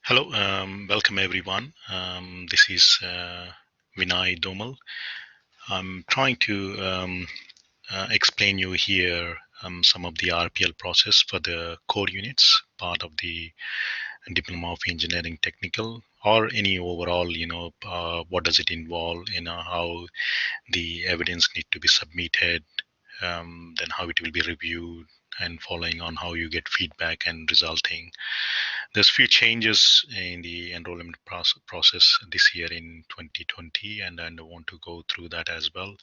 Hello, welcome everyone. This is Vinay Domal. I'm trying to explain you here some of the RPL process for the core units, part of the Diploma of Engineering Technical, or any overall, what does it involve, how the evidence need to be submitted, then how it will be reviewed, and following on how you get feedback and resulting. There's few changes in the enrollment process this year in 2020, and I want to go through that as well,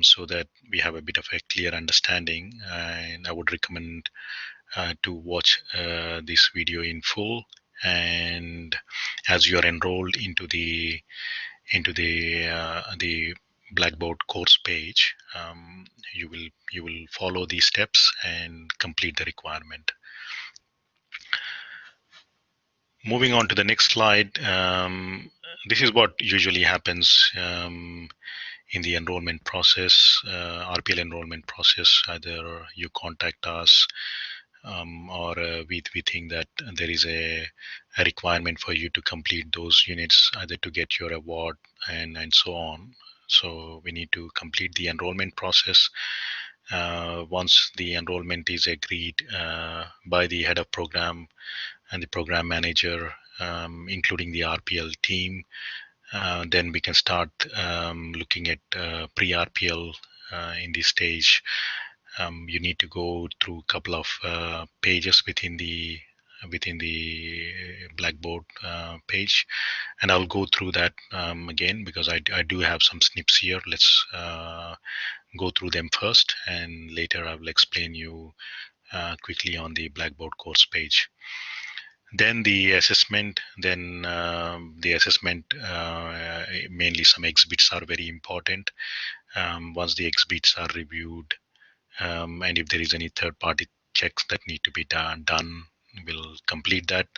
so that we have a bit of a clear understanding. And I would recommend to watch this video in full. And as you are enrolled into the Blackboard course page, you will follow these steps and complete the requirement. Moving on to the next slide, this is what usually happens in the enrollment process, RPL enrollment process. Either you contact us, or we think that there is a requirement for you to complete those units, either to get your award and so on. So we need to complete the enrollment process. Once the enrollment is agreed by the head of program and the program manager, including the RPL team, then we can start looking at pre-RPL in this stage. You need to go through a couple of pages within the Blackboard page, and I'll go through that again, because I do have some snips here. Let's go through them first, and later I will explain you quickly on the Blackboard course page. Then the assessment, mainly some exhibits are very important. Once the exhibits are reviewed, and if there is any third-party checks that need to be done, we'll complete that.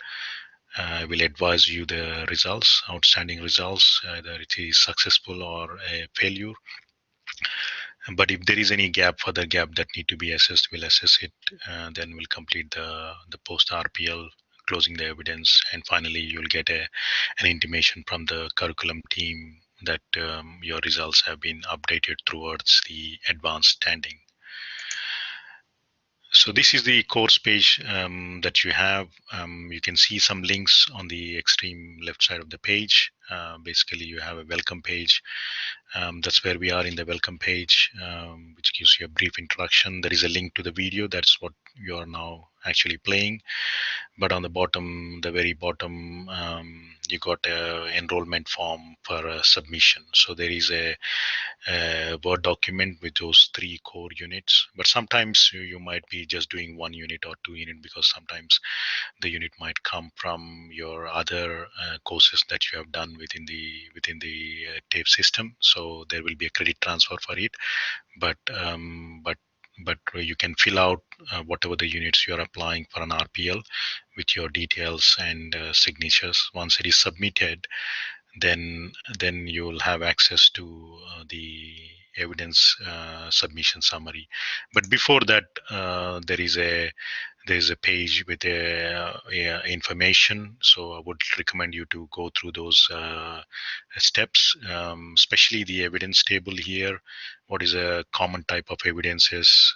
We'll advise you the results, outstanding results, either it is successful or a failure. But if there is any further gap that need to be assessed, we'll assess it. Then we'll complete the post RPL, closing the evidence, and finally you'll get an intimation from the curriculum team that your results have been updated towards the advanced standing. So this is the course page that you have. You can see some links on the extreme left side of the page. Basically, you have a welcome page. That's where we are in the welcome page, which gives you a brief introduction. There is a link to the video. That's what you are now actually playing. But on the bottom, the very bottom, you got a enrollment form for submission. So there is a Word document with those 3 core units. But sometimes you might be just doing 1 unit or 2 unit, because sometimes the unit might come from your other courses that you have done within the TAFE system. So there will be a credit transfer for it. But you can fill out whatever the units you are applying for an RPL with your details and signatures. Once it is submitted, then you will have access to the evidence submission summary. But before that, there is a page with information. So I would recommend you to go through those steps, especially the evidence table here. What is a common type of evidences?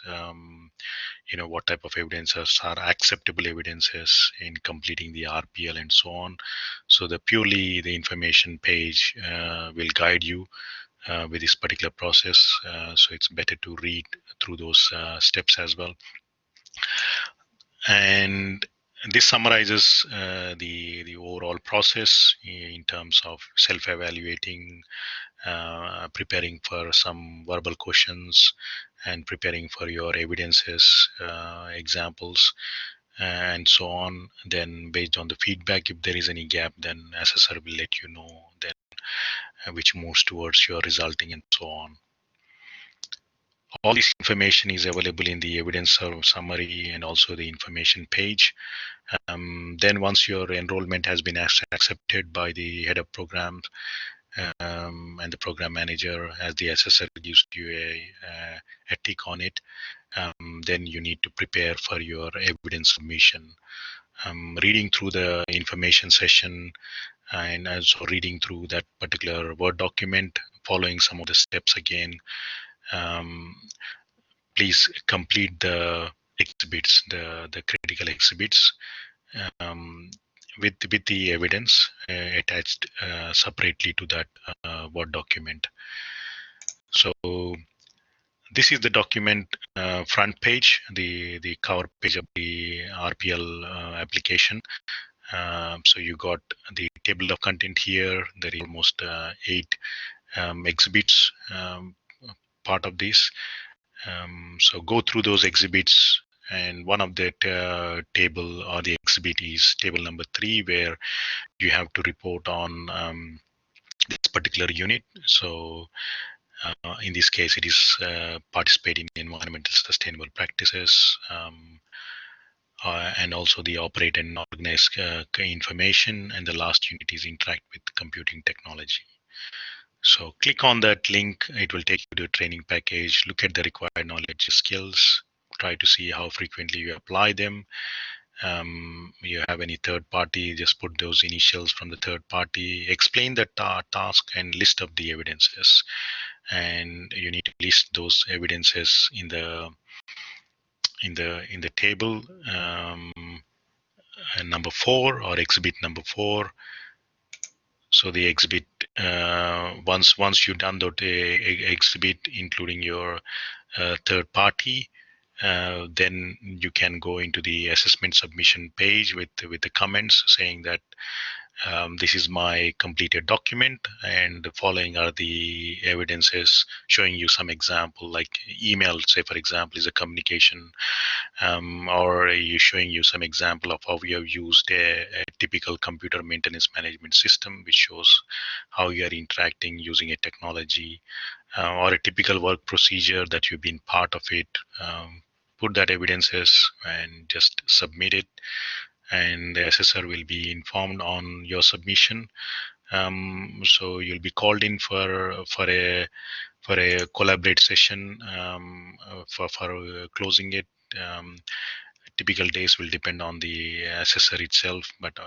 What type of evidences are acceptable evidences in completing the RPL and so on. So purely the information page will guide you with this particular process. So it's better to read through those steps as well. And this summarizes the overall process in terms of self-evaluating, preparing for some verbal questions, and preparing for your evidences, examples, and so on. Then based on the feedback, if there is any gap, then assessor will let you know then which moves towards your resulting and so on. All this information is available in the evidence summary and also the information page. Then once your enrollment has been accepted by the head of programs and the program manager, as the assessor gives you a tick on it, then you need to prepare for your evidence submission. reading through the information session and also reading through that particular Word document, following some of the steps again. Um, Please complete the exhibits, the critical exhibits, um, with the evidence attached separately to that Word document. So this is the document front page, the cover page of the RPL application. So you got the table of content here. There is almost 8 exhibits part of this. So go through those exhibits, and one of that table or the exhibit is table number 3, where you have to report on this particular unit. So in this case, it is participating in environmental sustainable practices, and also the operate and organize information. And the last unit is interact with computing technology. So click on that link. It will take you to a training package. Look at the required knowledge skills. Try to see how frequently you apply them. You have any third party, just put those initials from the third party. Explain the task and list of the evidences. And you need to list those evidences in the table number 4 or exhibit number 4. So the exhibit, once you download the exhibit, including your third party, then you can go into the assessment submission page with the comments saying that this is my completed document, and the following are the evidences, showing you some example, like email, say for example, is a communication, or showing you some example of how we have used a typical computer maintenance management system, which shows how you are interacting using a technology, or a typical work procedure that you've been part of it. Put that evidences and just submit it, and the assessor will be informed on your submission. So you'll be called in for a collaborate session for closing it. Typical days will depend on the assessor itself, but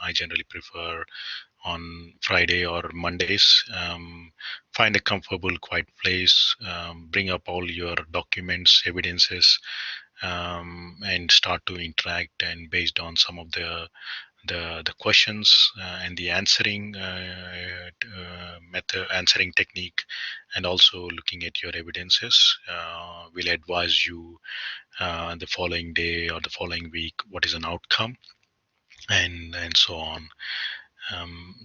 I generally prefer on Friday or Mondays. Find a comfortable, quiet place. Bring up all your documents, evidences, and start to interact. And based on some of the questions and the answering method, answering technique, and also looking at your evidences, will advise you the following day or the following week what is an outcome, and so on.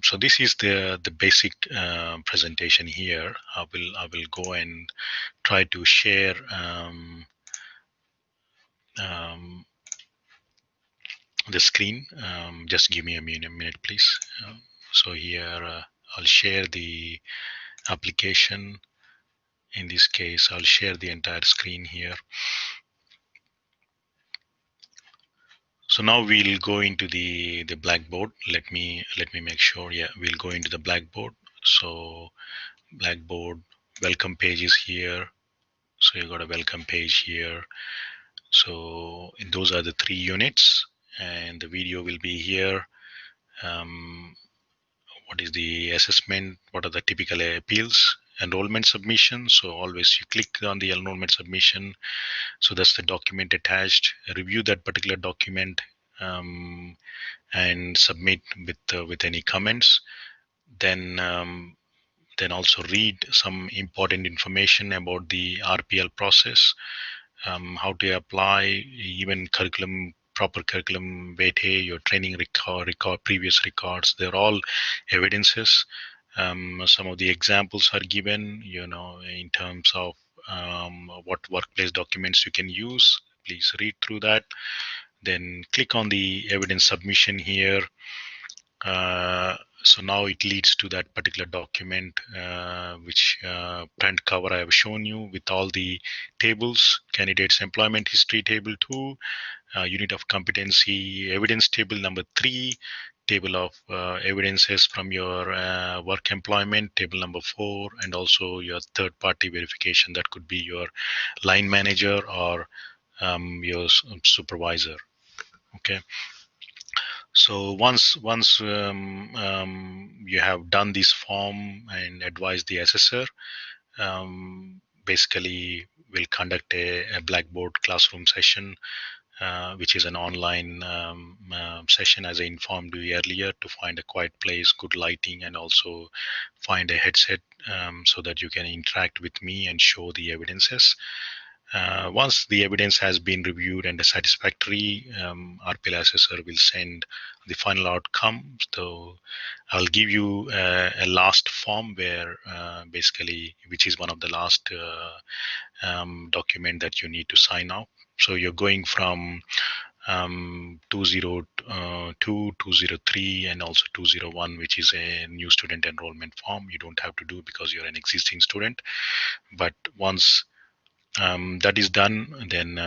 So this is the basic presentation here. I will go and try to share um, the screen. Just give me a minute, please. So here I'll share the application. In this case, I'll share the entire screen here. So now we'll go into the Blackboard. Let me make sure. Yeah, we'll go into the Blackboard. So Blackboard welcome page is here. So you got a welcome page here. So those are the 3 units, and the video will be here. What is the assessment? What are the typical appeals? Enrollment submission. So always you click on the enrollment submission. So that's the document attached. Review that particular document and submit with any comments. Then also read some important information about the RPL process, how to apply even proper curriculum vitae, your training record, previous records. They're all evidences. Some of the examples are given, in terms of what workplace documents you can use. Please read through that. Then click on the evidence submission here. So now it leads to that particular document, which front cover I have shown you with all the tables: candidates employment history table 2, unit of competency evidence table number 3, table of evidences from your work employment table number 4, and also your third party verification. That could be your line manager or your supervisor. Okay. So once you have done this form and advise the assessor, basically we'll conduct a blackboard classroom session, which is an online session, as I informed you earlier, to find a quiet place, good lighting, and also find a headset, so that you can interact with me and show the evidences. Once the evidence has been reviewed and is satisfactory, RPL assessor will send the final outcome. So I'll give you a last form where basically, which is one of the last document that you need to sign off. So you're going from 202, 203, and also 201, which is a new student enrollment form. You don't have to do because you're an existing student. But once that is done, then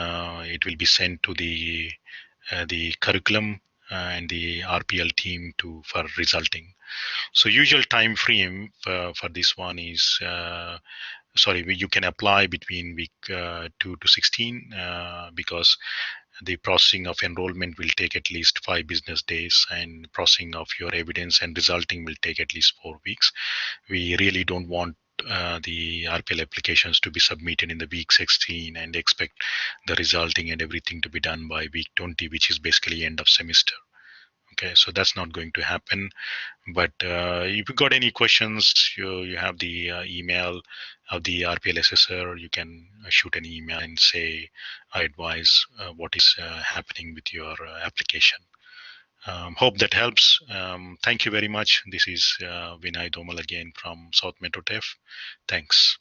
it will be sent to the curriculum and the RPL team to for resulting. So usual time frame for this one is sorry, you can apply between week 2 to 16, because the processing of enrollment will take at least 5 business days, and processing of your evidence and resulting will take at least 4 weeks. We really don't want the RPL applications to be submitted in the week 16 and expect the resulting and everything to be done by week 20, which is basically end of semester. Okay, so that's not going to happen. But if you got any questions, you have the email of the RPL assessor. You can shoot an email and say, I advise what is happening with your application. Hope that helps. Thank you very much. This is Vinay Domal again from South Metro TEF. Thanks.